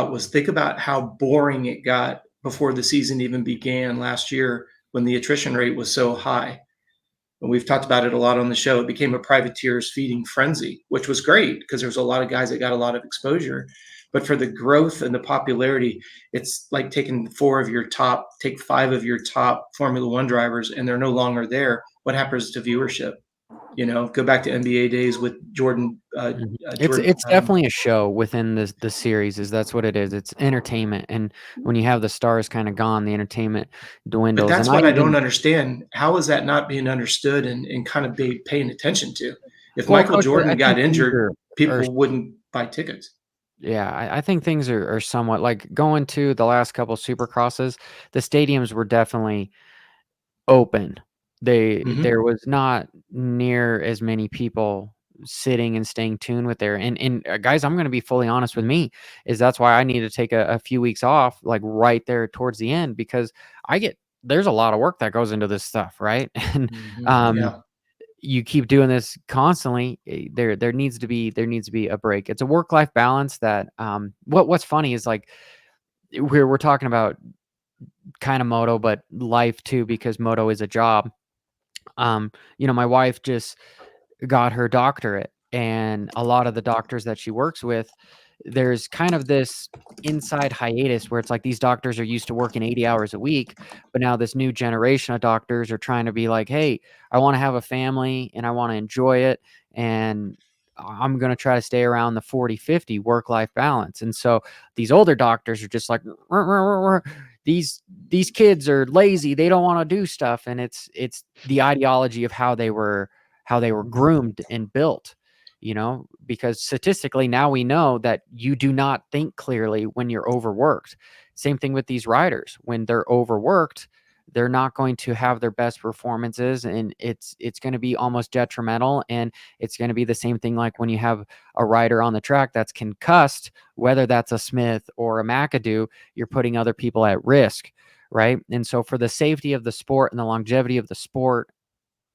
was think about how boring it got before the season even began last year when the attrition rate was so high. And we've talked about it a lot on the show. It became a privateer's feeding frenzy, which was great because there was a lot of guys that got a lot of exposure. But for the growth and the popularity, it's like taking take 5 of your top Formula One drivers, and they're no longer there. What happens to viewership? Go back to NBA days with Jordan. Mhm. Jordan. It's definitely a show within the series. That's what it is. It's entertainment, and when you have the stars kind of gone, the entertainment But dwindles. that's And I what I don't even understand. How is that not being understood and kind of be paying attention to? If well, Michael coach, I Jordan think got things injured, are people wouldn't buy tickets. yeah, I think things are somewhat like going to the last couple Supercrosses. The stadiums were definitely open. Mhm. There was not near as many people sitting and staying tuned with there. And guys, I'm going to be fully honest with me is that's why I need to take a few weeks off, like right there towards the end, because there's a lot of work that goes into this stuff, right? And Mhm. um, Yeah. you keep doing this constantly. There needs to be a break. It's a work-life balance that what's funny is like we're talking about kind of moto, but life too, because moto is a job. My wife just got her doctorate, and a lot of the doctors that she works with, there's kind of this inside hiatus where it's like these doctors are used to working 80 hours a week, but now this new generation of doctors are trying to be like, hey, I want to have a family and I want to enjoy it, and I'm going to try to stay around the 40-50 work-life balance. And so these older doctors are just like, "Rrr, rrr, rrr, rrr. these kids are lazy, they don't want to do stuff." And it's the ideology of how they were groomed and built, because statistically now we know that you do not think clearly when you're overworked. Same thing with these riders. When they're overworked, they're not going to have their best performances, and it's going to be almost detrimental. And it's going to be the same thing like when you have a rider on the track that's concussed, whether that's a Smith or a McAdoo, you're putting other people at risk, right? And so for the safety of the sport and the longevity of the sport,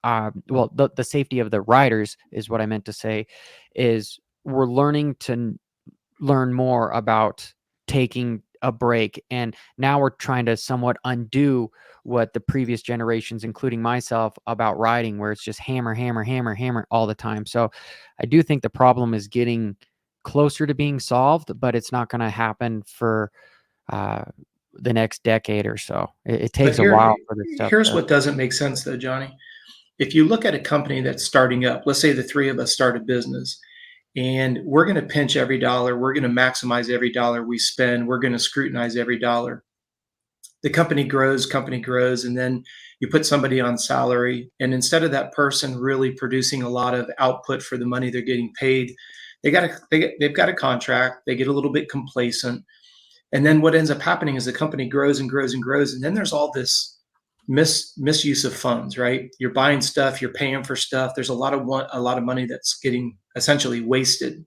well, the safety of the riders is what I meant to say, is we're learning to learn more about taking a break. And now we're trying to somewhat undo what the previous generations, including myself, about riding, where it's just hammer, hammer, hammer, hammer all the time. So I do think the problem is getting closer to being solved, but it's not going to happen for uh, the next decade or so. It But takes a while for this stuff here's to. what doesn't make sense though, Johnny. If you look at a company that's starting up, let's say the three of us start a business and we're going to pinch every dollar, we're going to maximize every dollar we spend, we're going to scrutinize every dollar. The company grows, and then you put somebody on salary, and instead of that person really producing a lot of output for the money they're getting paid, they've got a contract, they get a little bit complacent, and then what ends up happening is the company grows and grows and grows, and then there's all this misuse of funds, right? You're buying stuff, you're paying for stuff. There's a lot of money that's getting essentially wasted.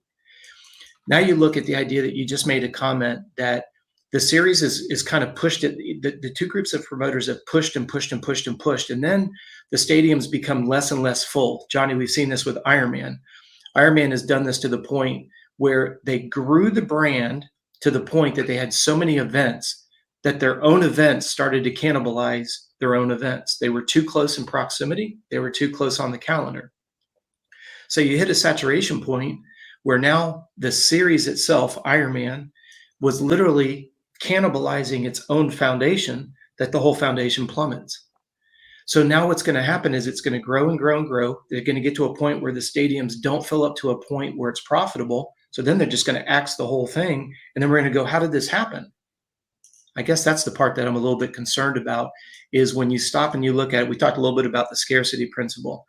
Now you look at the idea that you just made a comment that the series is kind of pushed it. The two groups of promoters have pushed and pushed and pushed and pushed, and then the stadiums become less and less full. Johnny, we've seen this with Ironman. Ironman has done this to the point where they grew the brand to the point that they had so many events that their own events started to cannibalize their own events. They were too close in proximity. They were too close on the calendar. So you hit a saturation point where now the series itself, Ironman, was literally cannibalizing its own foundation, that the whole foundation plummets. So now what's going to happen is it's going to grow and grow and grow. They're going to get to a point where the stadiums don't fill up to a point where it's profitable. So then they're just going to axe the whole thing. And then we're going to go, how did this happen? I guess that's the part that I'm a little bit concerned about is when you stop and you look at it. We talked a little bit about the scarcity principle.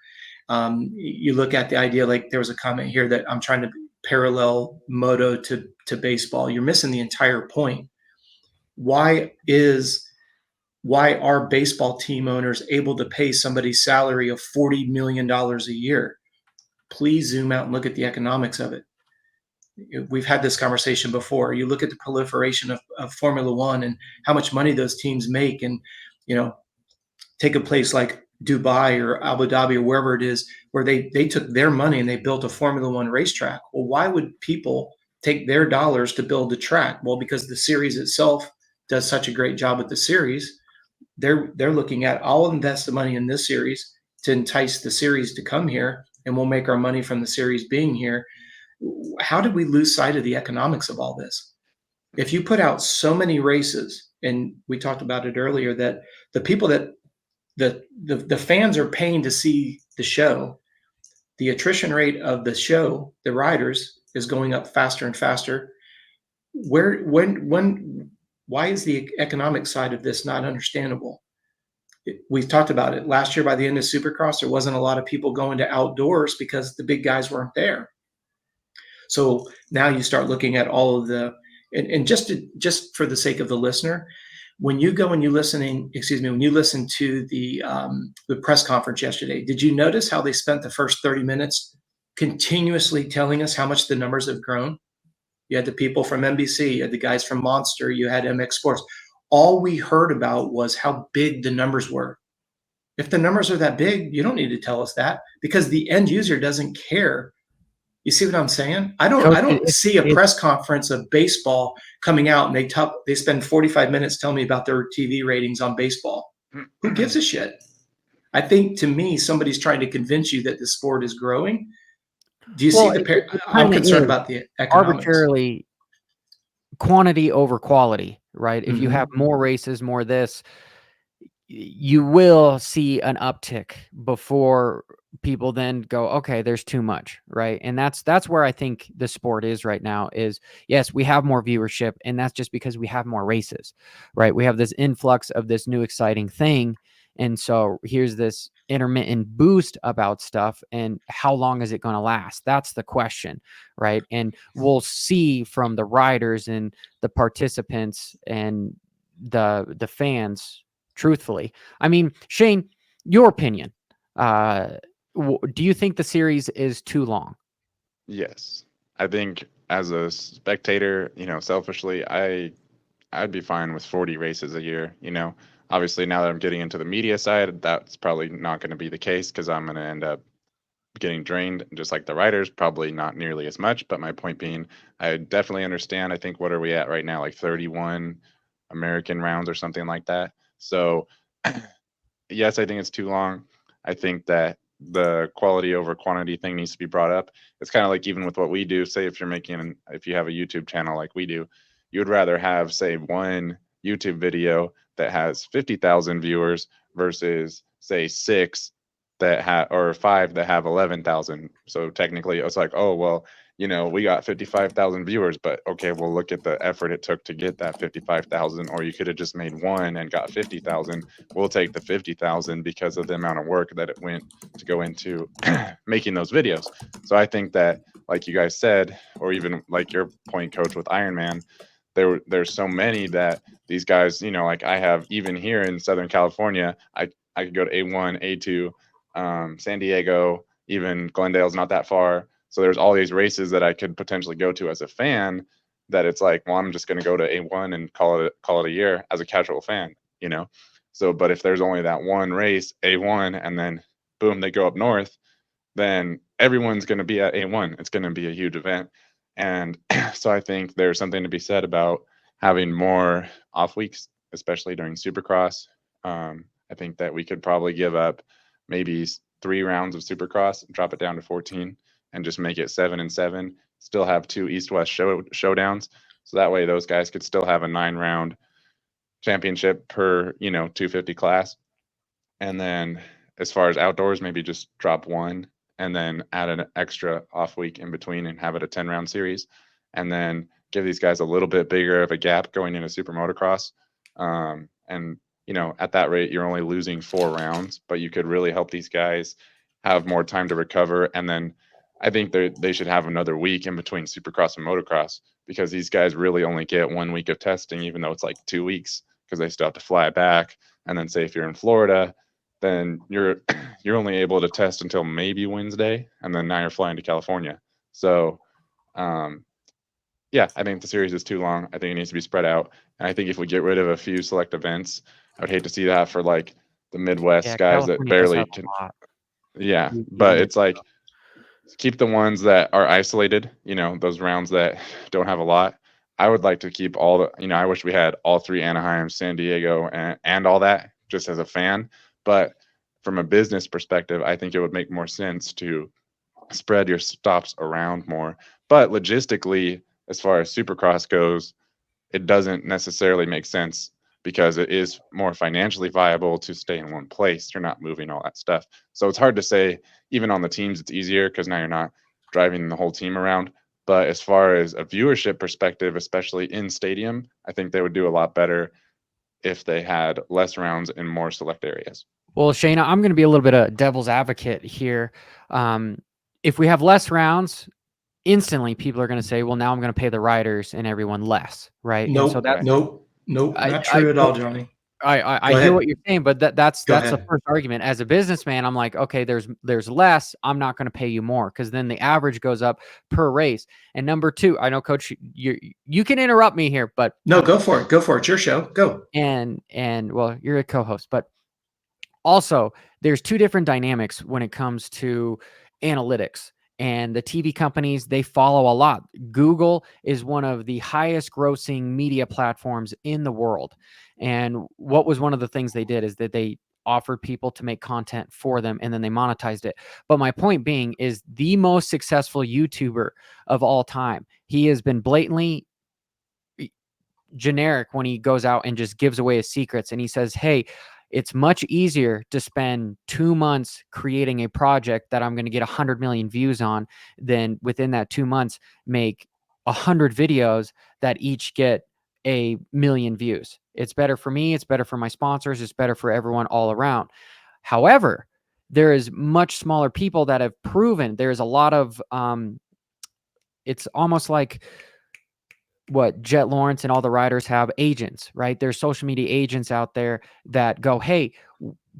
You look at the idea, like there was a comment here that I'm trying to parallel moto to baseball. You're missing the entire point. Why are baseball team owners able to pay somebody's salary of $40 million a year? Please zoom out and look at the economics of it. We've had this conversation before. You look at the proliferation of Formula One and how much money those teams make, and you know, take a place like Dubai or Abu Dhabi or wherever it is, where they took their money and they built a Formula One racetrack. Well, why would people take their dollars to build the track. Well, because the series itself does such a great job with the series, they're looking at, I'll invest the money in this series to entice the series to come here, and we'll make our money from the series being here. How did we lose sight of the economics of all this? If you put out so many races, and we talked about it earlier, that the people that the fans are paying to see the show, the attrition rate of the show, the riders, is going up faster and faster. Why is the economic side of this not understandable? We've talked about it last year. By the end of Supercross, there wasn't a lot of people going to outdoors because the big guys weren't there. So now you start looking at all of the, and just for the sake of the listener, when you go and you when you listen to the press conference yesterday, did you notice how they spent the first 30 minutes continuously telling us how much the numbers have grown? You had the people from NBC, you had the guys from Monster, you had MX Sports. All we heard about was how big the numbers were. If the numbers are that big, you don't need to tell us that, because the end user doesn't care. You see what I'm saying? I Coach, don't see a press conference of baseball coming out and they spend 45 minutes telling me about their TV ratings on baseball. Who gives a shit? I think, to me, somebody's trying to convince you that the sport is growing. Do you see I'm concerned about the economics. Arbitrarily quantity over quality, right? If you have Mm-hmm. more races, more this, you will see an uptick before people then go, okay, there's too much, right? And that's where I think the sport is right now. Is, yes, we have more viewership, and that's just because we have more races, right? We have this influx of this new exciting thing, and so here's this intermittent boost about stuff, and how long is it going to last? That's the question, right? And we'll see from the riders and the participants and the fans, truthfully. I mean, Shane, your opinion. Do you think the series is too long? Yes. I think as a spectator, selfishly, I'd be fine with 40 races a year, Obviously, now that I'm getting into the media side, that's probably not going to be the case because I'm going to end up getting drained, just like the writers, probably not nearly as much. But my point being, I definitely understand. I think, what are we at right now? Like 31 American rounds or something like that. So, yes, I think it's too long. I think that the quality over quantity thing needs to be brought up. It's kind of like, even with what we do, say if if you have a YouTube channel like we do, you would rather have, say, one YouTube video that has 50,000 viewers versus, say, six that have, or five that have 11,000. So technically it's like, oh, well, we got 55,000 viewers, but okay, well, look at the effort it took to get that 55,000, or you could have just made one and got 50,000. We'll take the 50,000 because of the amount of work that it went to go into making those videos. So I think that, like you guys said, or even like your point, Coach, with Iron Man, there's so many that these guys, like I have, even here in Southern California, I could go to A1, A2, San Diego, even Glendale's not that far. So there's all these races that I could potentially go to as a fan, that it's like, well, I'm just going to go to A1 and call it a year as a casual fan. So, but if there's only that one race, A1, and then boom, they go up north, then everyone's going to be at A1. It's going to be a huge event. And so I think there's something to be said about having more off weeks, especially during Supercross. I think that we could probably give up maybe 3 rounds of Supercross, drop it down to 14, and just make it 7 and 7. Still have 2 East-West showdowns, so that way those guys could still have a 9-round championship per 250 class. And then as far as outdoors, maybe just drop one and then add an extra off week in between and have it a 10-round series, and then give these guys a little bit bigger of a gap going into super motocross. And at that rate, you're only losing 4 rounds, but you could really help these guys have more time to recover. And then I think they should have another week in between Supercross and motocross, because these guys really only get 1 week of testing, even though it's like 2 weeks, because they still have to fly back. And then, say if you're in Florida, then you're only able to test until maybe Wednesday, and then now you're flying to California. So yeah, I think the series is too long. I think it needs to be spread out. And I think if we get rid of a few select events, I would hate to see that for like the Midwest Yeah, guys that California does barely have can. a lot. Yeah, You but need it's like keep the ones that are isolated, those rounds that don't have a lot. I would like to keep all the, I wish we had all three Anaheim, San Diego, and all that just as a fan. But from a business perspective, I think it would make more sense to spread your stops around more. But logistically, as far as Supercross goes, it doesn't necessarily make sense because it is more financially viable to stay in one place. You're not moving all that stuff. So it's hard to say, even on the teams, it's easier because now you're not driving the whole team around. But as far as a viewership perspective, especially in stadium, I think they would do a lot better if they had less rounds in more select areas. Well, Shayna, I'm going to be a little bit of devil's advocate here. If we have less rounds, instantly people are going to say, well, now I'm going to pay the riders and everyone less, right? And so Nope, that's nope, not I true at all, Johnny. I Go hear ahead. what you're saying, but that's Go the ahead. first argument. As a businessman, I'm like, okay, there's less. I'm not going to pay you more because then the average goes up per race. And number two, I know, Coach, you can interrupt me here, but No, go for it. Go for it. It's your show. Go. and well, you're a co-host, but also there's two different dynamics when it comes to analytics. And the TV companies, they follow a lot. Google is one of the highest grossing media platforms in the world. And what was one of the things they did is that they offered people to make content for them and then they monetized it. But my point being is the most successful YouTuber of all time. He has been blatantly generic when he goes out and just gives away his secrets. And he says, hey, it's much easier to spend 2 months creating a project that I'm going to get 100 million views on than within that 2 months make 100 videos that each get a million views. It's better for me. It's better for my sponsors. It's better for everyone all around. However, there is much smaller people that have proven there's a lot of, it's almost like what Jet Lawrence and all the riders have agents, right? There's social media agents out there that go, hey,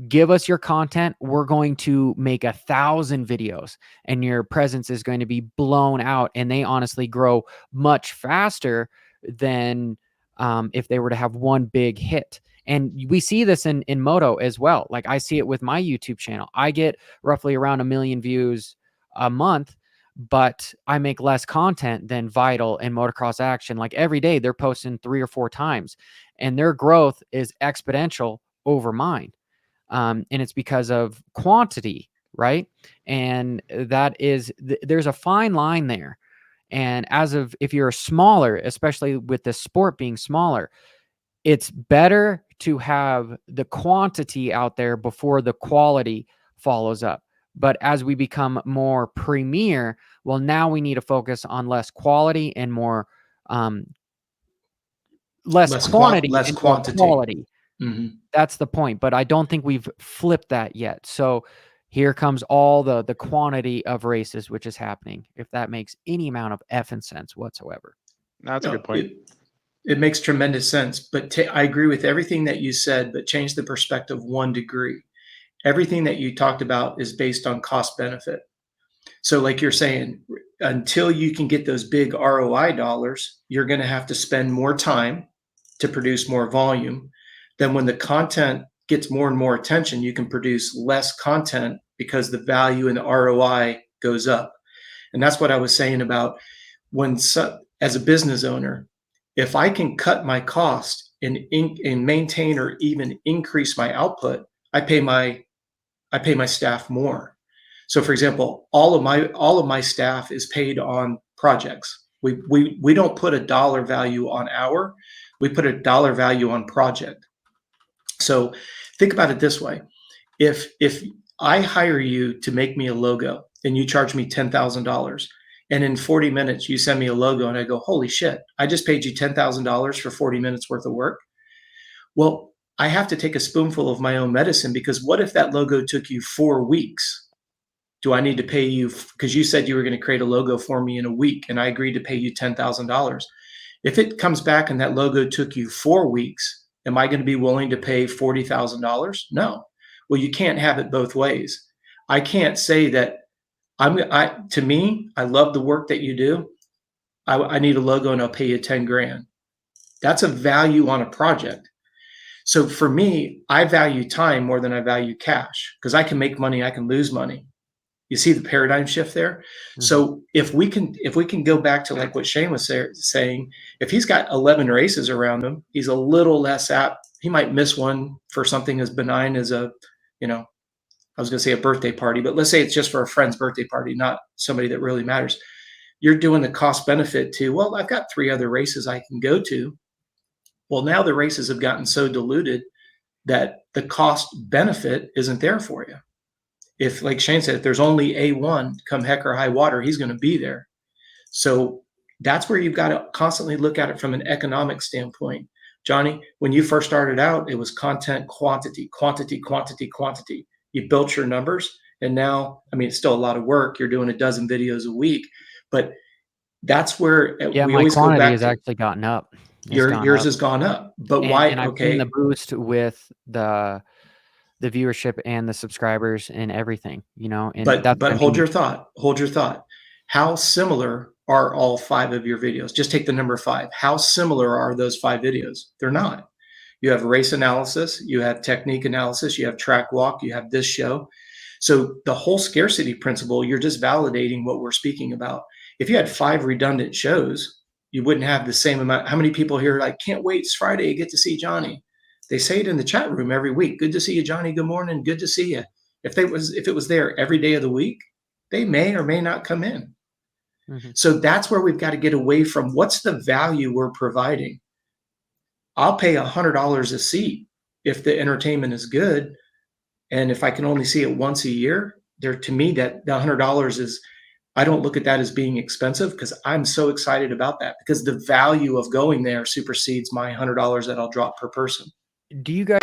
give us your content. We're going to make 1,000 videos and your presence is going to be blown out. And they honestly grow much faster than if they were to have one big hit. And we see this in Moto as well. Like I see it with my YouTube channel. I get roughly around 1 million views a month, but I make less content than Vital and Motocross Action. Like every day they're posting 3 or 4 times and their growth is exponential over mine. And it's because of quantity, right? And that is, there's a fine line there. And if you're smaller, especially with the sport being smaller, it's better to have the quantity out there before the quality follows up. But as we become more premier, well, now we need to focus on less quality and more less quantity Less and more quantity. quality. Mm-hmm. That's the point. But I don't think we've flipped that yet. So here comes all the quantity of races, which is happening, if that makes any amount of effing sense whatsoever. No, that's a good point. It makes tremendous sense. But I agree with everything that you said, but change the perspective 1 degree. Everything that you talked about is based on cost benefit. So like you're saying, until you can get those big ROI dollars, you're going to have to spend more time to produce more volume. Then when the content gets more and more attention, you can produce less content because the value and the ROI goes up. And that's what I was saying about as a business owner, if I can cut my cost and maintain or even increase my output, I pay my staff more. So for example, all of my staff is paid on projects. We don't put a dollar value on hour, we put a dollar value on project. So think about it this way. If I hire you to make me a logo and you charge me $10,000 and in 40 minutes you send me a logo and I go, holy shit, I just paid you $10,000 for 40 minutes worth of work. Well, I have to take a spoonful of my own medicine because what if that logo took you 4 weeks? Do I need to pay you because you said you were going to create a logo for me in a week and I agreed to pay you $10,000? If it comes back and that logo took you 4 weeks, am I going to be willing to pay $40,000? No. Well, you can't have it both ways. I can't say that to me, I love the work that you do. I need a logo and I'll pay you 10 grand. That's a value on a project. So for me, I value time more than I value cash because I can make money, I can lose money. You see the paradigm shift there. So if we can go back to like what Shane was saying, if he's got 11 races around him, he's a little less apt. He might miss one for something as benign as a, you know, I was going to say a birthday party, but let's say it's just for a friend's birthday party, not somebody that really matters. You're doing the cost benefit to, well, I've got 3 other races I can go to. Well, now the races have gotten so diluted that the cost benefit isn't there for you. If, like Shane said, if there's only A1, come heck or high water, he's going to be there. So that's where you've got to constantly look at it from an economic standpoint. Johnny, when you first started out, it was content, quantity, quantity, quantity, quantity. You built your numbers, and now, I mean, it's still a lot of work. You're doing a dozen videos a week, but that's where Yeah, we my always go quantity back has to. actually gotten up. It's Yours gone up. has gone up, but why? And I've seen the boost with the viewership and the subscribers and everything, you know, and that's what But I hold mean. your thought. Hold your thought. How similar are all 5 of your videos? Just take the number 5. How similar are those 5 videos? They're not. You have race analysis, you have technique analysis, you have track walk, you have this show. So the whole scarcity principle, you're just validating what we're speaking about. If you had 5 redundant shows, you wouldn't have the same amount. How many people here are like, can't wait, it's Friday, I get to see Johnny? They say it in the chat room every week. Good to see you, Johnny. Good morning. Good to see you. If it was there every day of the week, they may or may not come in. So that's where we've got to get away from what's the value we're providing. I'll pay $100 a seat if the entertainment is good. And if I can only see it once a year, to me, that the $100 is, I don't look at that as being expensive, because I'm so excited about that, because the value of going there supersedes my $100 that I'll drop per person. Do you guys